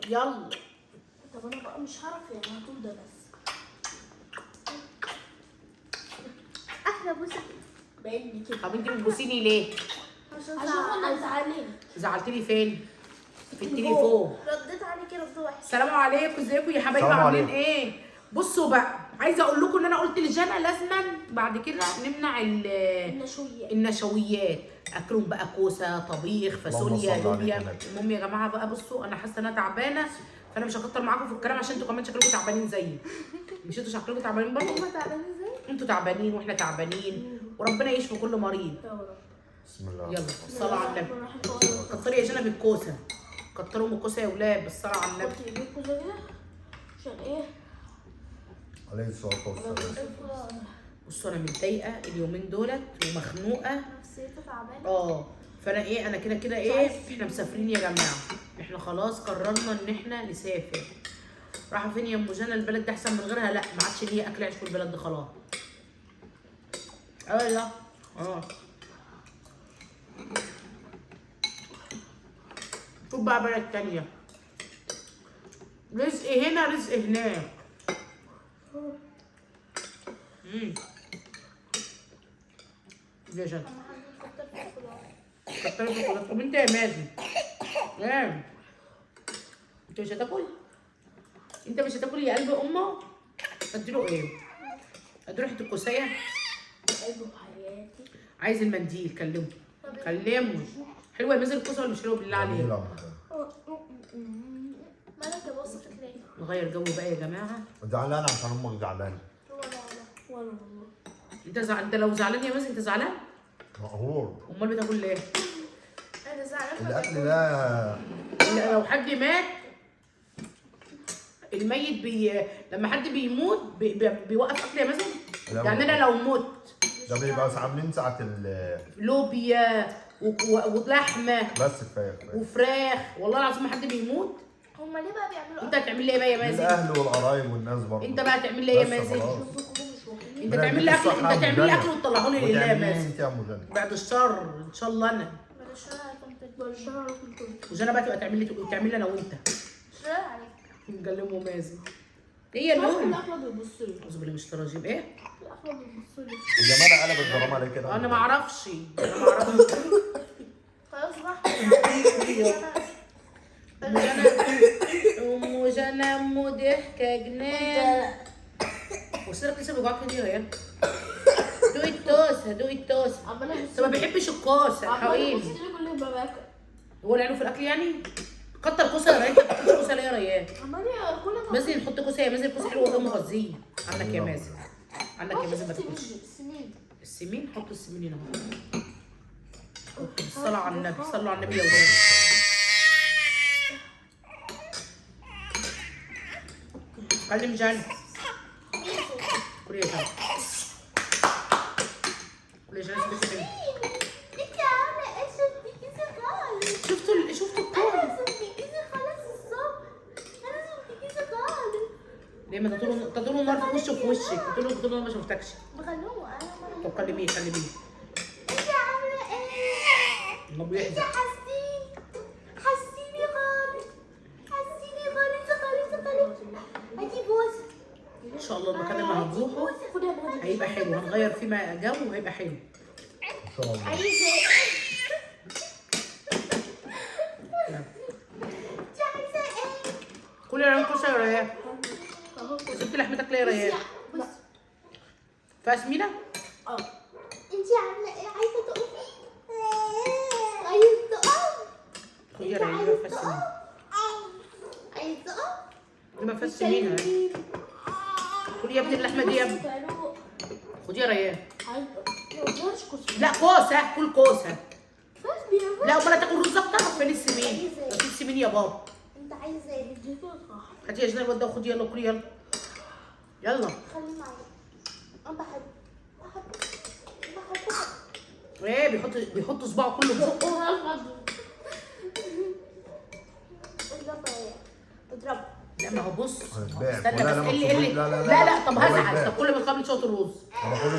يلا. طب انا بقى مش هعرف يعني هطول ده بس. احلى بوسه باين لي كده. طب انت بتبوسيني ليه؟ عشان انا زعلانه. زعلتني فين؟ في التليفون. رديت عليكي رد وحش. السلام عليكم، ازيكم يا حبايبي؟ السلام عاملين عليكم. ايه؟ بصوا بقى، عايزه اقول لكم ان انا قلت لجنى لازما بعد كده نمنع النشويات. اكلهم بقى كوسه، طبيخ، فاصوليا، اللهم صل على لوبيا. النبي. المهم يا جماعه بقى، بصوا انا حاسه ان انا تعبانه، فانا مش هكتر معاكم في الكلام عشان انتوا كمان شكلكم تعبانين زيي. مش انتوا شكلكم تعبانين برضه؟ هما تعبانين ازاي؟ انتوا تعبانين واحنا تعبانين، وربنا يشفي كل مريض. يا رب. بسم الله. يلا الصلاه على النبي. كتري يا جنى بالكوسه، كتروا من الكوسه يا ولاد بالصلاه على النبي. قلت لكم زي كده عشان ايه؟ عليه الصلاه والسلام. بصوا انا متضايقه اليومين دولت ومخنوقه. نفسيتي تعبانه. فانا ايه، انا كده ايه، احنا مسافرين يا جماعه، احنا خلاص قررنا ان احنا نسافر. رايحه فين يا ام جنى؟ البلد ده احسن من غيرها؟ لا، ما عادش ليا اكل عيش في البلد دي خلاص. لا شوف بقى بلد تانية، رزق هنا رزق هناك. يا جنى كتري في الخضار. طب انت يا مازن ايه؟ انت مش هتاكل؟ انت مش هتاكل يا قلب امه؟ اديله ايه؟ اديله ريحه الكوسيه؟ قلبه حياتي. عايز المنديل، كلمه كلمه. حلوه يا مازن الكوسه ولا مش حلوه بالله عليك؟ مالك يا بص فكرة؟ نغير جو بقى يا جماعه. زعلان عشان امك زعلانه. ولا والله. انت لو زعلان يا مازن انت زعلان؟ مقهور. امال بتاكل ليه؟ انا زعلانه. الاكل ده لو حد مات، الميت لما حد بيموت بيوقف اكل يا مازن؟ لا يعني انا لو مت ده بيبقى عاملين ساعه لوبيا ولحمه بس كفايه وفراخ، والله العظيم ما حد بيموت. هما ليه بقى بيعملوا انت هتعمل لي ايه بقى يا مازن؟ الاهل والقرايب والناس برضه. انت بقى هتعمل لي ايه يا بس مازن؟ خلاص. انت تعمل لي اكل، انت تعمل لي اكل وتطلعه لي لله يا مازن. انت يا ام جنى. بعد الشر ان شاء الله انا. بشرها وجانا بقى تبقى تعمل لي انا وانت. عليك. نكلمه مازن. هي النوم. الاخضر بيبص لي. اعوذ بالله من الشيطان الرجيم. ايه؟ الاخضر بيبص لي. الجماعه قلبت الدراما عليه كده. انا ما اعرفش، انا ما اعرفش. خلاص بقى. ام جنى ام ضحكه جنان. وصلك لسه بيوجعك كده يا ريان؟ دوقي التوسه، دوقي التوسه. عماله انت ما بيحبش الكوسه حبيبي. بص لي كل ما باكل. هو اللي عينه في الاكل يعني؟ كتر كوسه يا ريان، كتر كوسه ليه يا ريان؟ عماله كل ما مازن نحط كوسه يا مازن، كوسه حلوه وغير مغذيه. عنك يا مازن، عنك يا مازن ما تاكلش. السمين. السمين، حط السمين هنا اهو. الصلاة على النبي، صلوا على النبي يا ولاد. كلم جنى. كلي يا جنى. كلي يا جنى سيبك مني. انت عامله ايش بتكيسي خالص؟ شفتوا الكورة؟ انا بتكيسي خالص الصبح. انا بتكيسي خالص. ليه ما تطولوا النار في وشي وفي وشك؟ تطولوا ما شفتكش. بخلوه انا طب كلميه كلميه. انت عامله ايه؟ ما بيحزن. حسيني خالص. حسيني خالص. هاتي بوسه. ان شاء الله المكان اللي هنروحه هيبقى حلو، هنغير فيه جو وهيبقى حلو. ان شاء الله. عايزه ايه؟ انت عايزه ايه؟ كلي يا ريان كوسه يا ريان. سبت لحمتك ليه يا ريان؟ بس فيها سمينه؟ انت عامله ايه؟ عايزه تقومي؟ عايزه تقوم؟ خدي يا ريان، دي ما فيهاش سمينه. عايزه تقوم؟ دي ما فيهاش سمينه. خدي يا ابني اللحمه دي يا ابني. خدي يا ريان. لا كوسه، كل كوسه. لا امال هتاكل رز اكتر؟ فين السمين؟ ما فيش سمين يا بابا. انت عايزه ايه؟ بديته صح. هاتي يا جنى الواد ده وخدي يلا كلي يلا. يلا. خليه معايا. انا بحب. ايه بيحط صباعه كله في بقه. اضرب. لا ما هو بص، هتتباع. استنى لا، بس. لا، اللي لا، لا، لا، لا لا طب لا، هزعل. لا. طب كل ما تقابل شويه الرز. انا باخد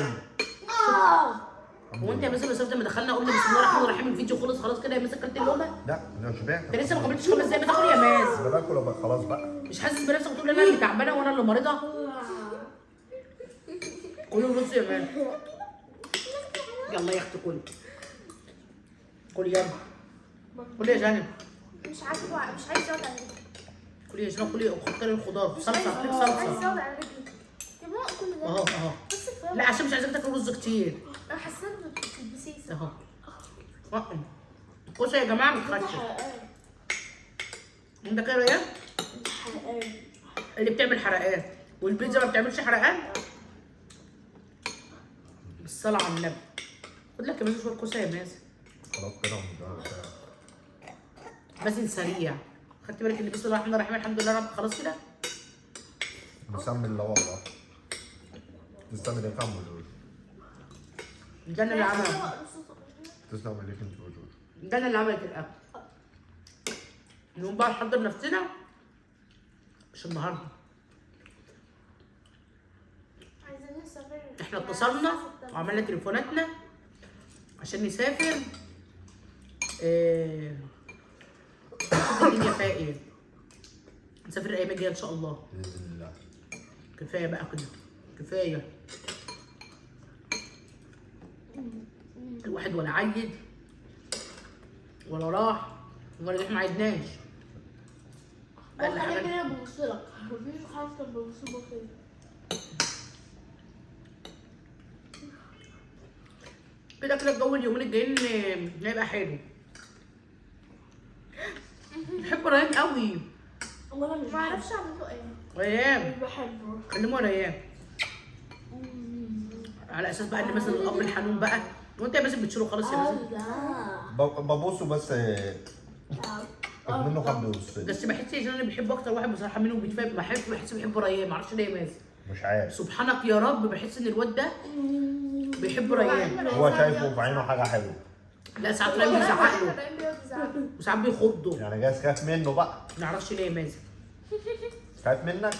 هو انت يا مازن مسافه لما دخلنا قلنا بسم الله الرحمن الرحيم الفيديو خلص خلاص كده يا مازن كلت اللقمه؟ لا انا شبعت. انت لسه ما كملتش 5 دقايق بتاكل يا مازن. انا باكل وبقى خلاص بقى. مش حاسس بنفسك بتقول انا اللي تعبانه وانا اللي مريضه؟ كلوا الرز يا مان. يلا يا اختي كلي. كلي يلا. كلي يا جانب. مش عايزه ازود على رجلي. كلي يا جانب كلي وكتري الخضار صلصه هحط عايزه صلصه. ازود على رجلي. يا ماما كل ده اهو بس كفايه. لا عشان مش عايزاك تاكل رز كتير. انا حاسه بالبسيس اهو. كوسه يا جماعه متخشب. انت كده ايه؟ اللي بتعمل حرقان والبيتزا ما بتعملش حرقان. بالصلاه على النبي. خد لك كمان شويه كوسه يا مازن. خلاص كده مازن سريع. خدت بالك اللي بسم الله الرحمن الرحيم الحمد لله رب خلاص كده. مسمي الله والله. تستعمل ايه كم وجوج؟ ده انا اللي عمل. تستعمل ايه انت وجوج؟ ده انا اللي عملت الاكل. نقوم بقى نحضر نفسنا مش النهارده. عايزين نسافر. احنا اتصلنا وعملنا تليفوناتنا عشان نسافر. نشوف الدنيا فيها ايه. نسافر الايام الجايه ان شاء الله. باذن الله. كفايه بقى كده كفايه. الواحد ولا عيد ولا راح ولا احنا ما عيدناش. اقل حاجه كده بوصلك. مفيش حاجه كان بوصلك كده. كده كده الجو اليومين الجايين هيبقى حلو. بحب ريان قوي. والله ما اعرفش اعمل له ايه. ريان مش بحبه. كلموا ريان على اساس بقى ان مثلا الاب الحنون بقى وانت يا باسم بتشيله خلاص يا باسم. ببصه بس منه حد يوصل. بس بحس ان انا بحبه اكتر واحد بصراحه منهم بيتفاهم بحس بحب ريان معرفش ليه يا مازن. مش عارف. سبحانك يا رب بحس ان الواد ده بيحب ريان. هو شايفه في عينه حاجه حلوه. لا ساعات ريان بيزعق له وساعات بيخضه. يعني جاي خاف منه بقى. ما نعرفش ليه يا مازن. خايف منك؟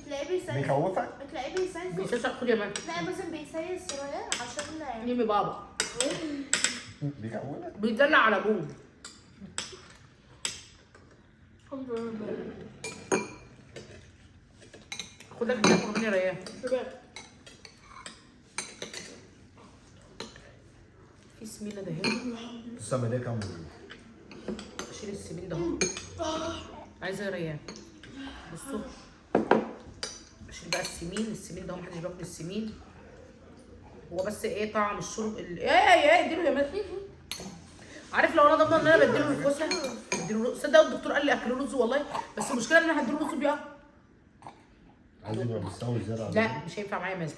بتلاقيه بيسيس. بيخوفك؟ بتلاقيه بيسيس. بيسيسك خد يا مان. لا مثلا بيسيس ريان عشان ميمي بابا بيخوفك؟ بيدلع على ابوه. الحمد لله. خد لك كده اغنيه ريان. في سمينه ده هنا. تستعمل ايه كم وجوج؟ اشيل السمين ده اهو. عايزه يا ريان بصوا اشيل بقى السمين ده محدش بياكل السمين. هو بس ايه طعم الشرب ايه اديله يا مازن. عارف لو انا ضامنه ان انا بديله الكوسه بديله رز. صدق الدكتور قال لي اكله رز والله بس المشكله ان انا هديله رز بيقع. عايز يبقى مستوي زياده. لا مش هينفع معايا مازن.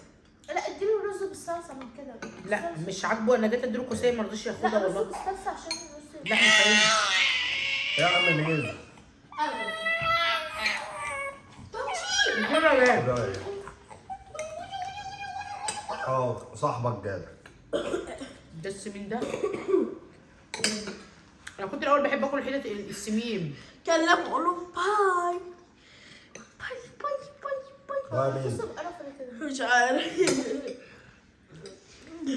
لا اديله الرز بالصلصه من كده. لا مش عاجبه انا جيت اديله كوسيه ما رضيش ياخدها لا رز والله. بالصلصه عشان الرز. لا مش هينفع. يا عم اللي اديله صاحبك جالك. ده السمين ده. انا كنت الاول بحب اكل حتت السمين. كلم قول له باي باي باي باي باي. مين؟ بص القرف اللي كده. مش عارف.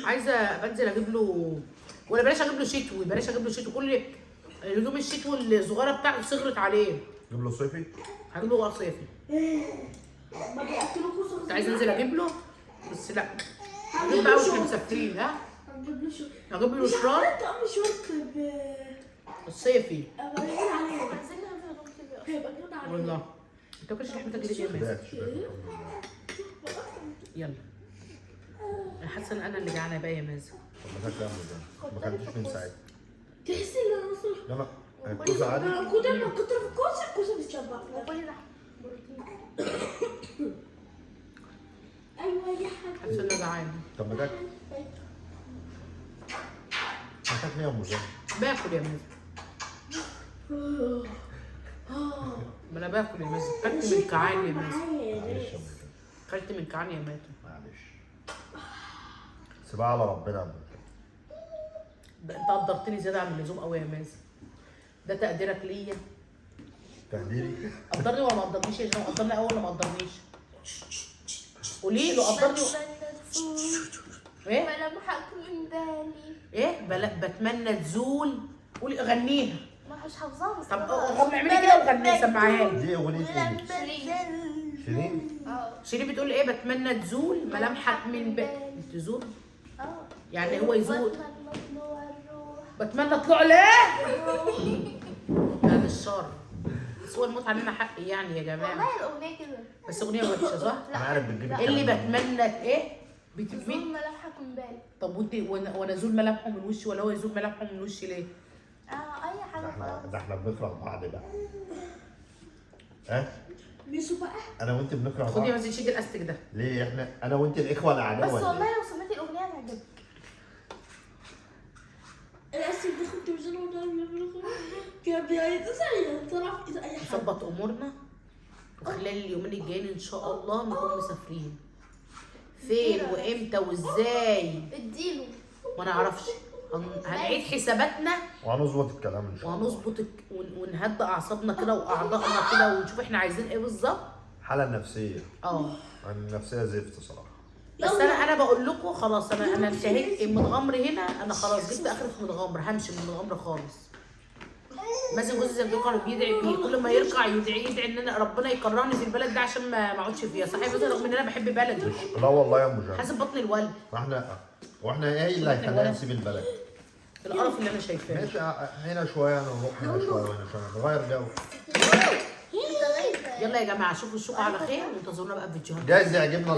عايزه بنزل اجيب له ولا بلاش اجيب له شتوي بلاش اجيب له شتوي كل الهدوم الشتوي الصغيره بتاعته صغرت عليه. جيب له صيفي؟ هجيب له صيفي. ما بياكلوش انت عايز انزل اجيب له بس لا هجيب بقى واحنا مسافرين ها. هنجيب له شو. هجيب له مش شراب عارف تعمل شورت الصيفي. ابقى جايين عليه. عايزين نعمل هدوم كده. هيبقى جايين عليه. والله انت ما كنتش لحمتك ليه يا مازن؟ شبعت. يلا انا حاسه ان انا اللي جعانه بقى يا مازن. طب ما تاكل ده. ما كلتش من ساعتها. تحس ان انا اصلا لا لا الكوسه عادي. انا كنت لما كنت في الكوسه بتشبع. وكل لحم بروتين. ايوه يا حبيبي. حاسه ان انا جعانه. طب ما تاكل. ما تاكل يا ام زين. باكل يا مازن. ما انا باكل يا مازن. كلت من كعان يا مازن. معلش يا ام زين. كلت من كعان يا مازن. معلش. سيبها على ربنا يا ام زين. ده انت قدرتني زياده عن اللزوم قوي يا مازن. ده تقديرك ليا. تهديري. قدرني ولا ما قدرنيش يا جماعه؟ قدرني اول ولا ما قدرنيش؟ قولي له قدرني ايه ملامحك من بالي. ايه بتمنى تزول. قولي غنيها. ما مش حافظاها بس طب أنا- اعملي كده وغنيها سمعيها لي. دي اغنيه ايه؟ شيرين. شيرين بتقول ايه؟ بتمنى تزول ملامحك من بالي. تزول يعني هو يزول. بتمنى طلوع الروح. بتمنى طلوع ليه؟ بعد الشر. بس هو المتعه ان انا حقي يعني يا جماعه. والله الأغنية كده. بس اغنيه وحشه صح؟ انا عارف بتجيب ايه اللي بتمنى ايه؟ تزول بتمنى. ملامحك من بالي. طب وانت وانا ازول ملامحه من وشي ولا هو يزول ملامحه من وشي ليه؟ أي حاجة ده خلاص. احنا بنكره بعض بقى. ها؟ ميسو بقى. انا وانت بنكره خدي يا بعض. مازن شيل الاستك ده. ليه انا وانت الاخوه بس الاعداء ولا والله ايه؟ لو سمعتي الأغنية هتعجبك. الاسد دخل تلفزيون وده كان بيتسأل طرف اذا اي حاجه. نظبط امورنا وخلال اليومين الجايين ان شاء الله نكون مسافرين. فين وامتى وازاي اديله. ما نعرفش. هنعيد حساباتنا وهنظبط الكلام ان شاء الله. وهنظبط ونهدى اعصابنا كده واعضائنا كده ونشوف احنا عايزين ايه بالظبط. حاله نفسيه. النفسيه زفت صراحه. بس انا بقول لكم خلاص انا انتهيت المتغمر هنا. انا خلاص جبت اخر في المتغمر. همشي من المتغمر خالص. مازن جوزي زي ما بيقول بيدعي فيه كل ما يرجع يدعي ان انا ربنا يكرهني في البلد ده عشان ما اقعدش فيها. صحيح مازن رغم ان انا بحب بلدي. لا والله يا مجاهد. حاسب بطن الولد. واحنا ايه اللي هيخلينا نسيب البلد؟ القرف اللي انا شايفاه. ماشي هنا شويه نروح هنا شويه وهنا شويه نغير جو. يلا يا جماعه شوفوا الشوق على خير وانتظرونا بقى في فيديوهات جايز يعجبنا